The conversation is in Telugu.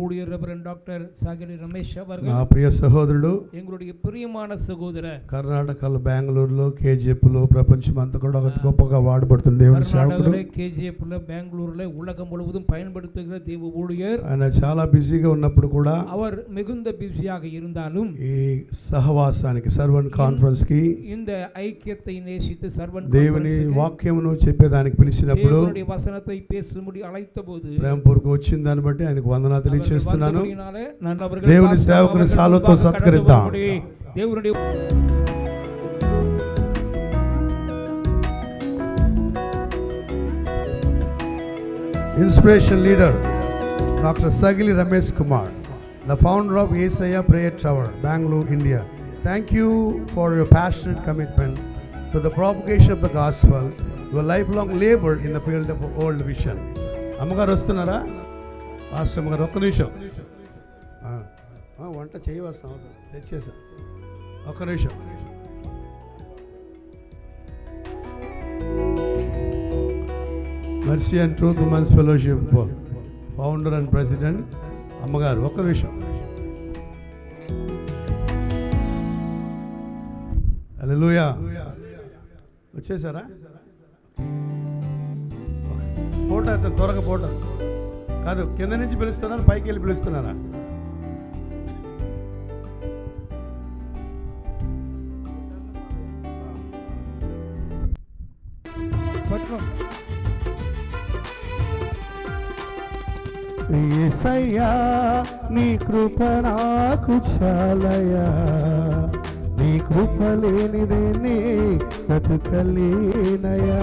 ஊழியர் ரெவரண்ட் டாக்டர் சாகிலி ரமேஷ் அவர்கள் నా ప్రియ సహోదరుడు எங்களுடைய பிரியமான சகோதரர் కర్ణాటకలో బెంగళూరులో కేజీఎఫ్లో ప్రపంచం అంతా కూడా ఒక గొప్పగా వాడబడుతున్న దేవుని సేవకుడు. కేజీఎఫ్లో బెంగళూరులో ఉలగం ముழுவதும் பயன்படுத்துகிற தேவ ஊழியர். ఆయన చాలా బిజీగా ఉన్నప్పుడు కూడా அவர் மிகுந்த பிஸியாக இருந்தாலும் ఈ సహవాసానికి సర్వెంట్ కాన్ఫరెన్స్ కి இந்த ஐக்கியத்தை நேசித்து சர்வென்ட் దేవుని వాక్యమును చెప్పేదానికి పిలిచినప్పుడు దేవుని వచనத்தை பேசும்படி అழைతబోదు ప్రేమపూర్వక వచ్చిన దాన్ని బట్టి ఆయనకు వందనాలు తెలియజేస్తున్నాను. దేవుని దేవుని సేవకుని సాలుతో సత్కరిద్దాం. దేవుని inspiration leader doctor Sagili Ramesh Kumar, the founder of Yesaya Prayer Tower, Bangalore, India. Thank you for your passionate commitment to the propagation of the gospel, your lifelong labor in the field of world vision. అమ్మగారు వస్తున్నారా? పాస్టర్ అమ్మగారు ఒక్క నిమిషం, వంట చేయవలసిన అవసరం తెచ్చేసా, ఒక్క నిమిషం. Mercy and Truth Women's Fellowship founder and president అమ్మగారు ఒక్క నిమిషం. హల్లెలూయా. వచ్చేసారా? ఫోటో అయితే త్వరగా ఫోటో కాదు, కింద నుంచి పిలుస్తున్నారా పైకి వెళ్ళి పిలుస్తున్నారా? యేసయ్యా నీ కృప నాకు చాలయా, నీ కృప లేనిదే నీ బ్రతుకలేనయా.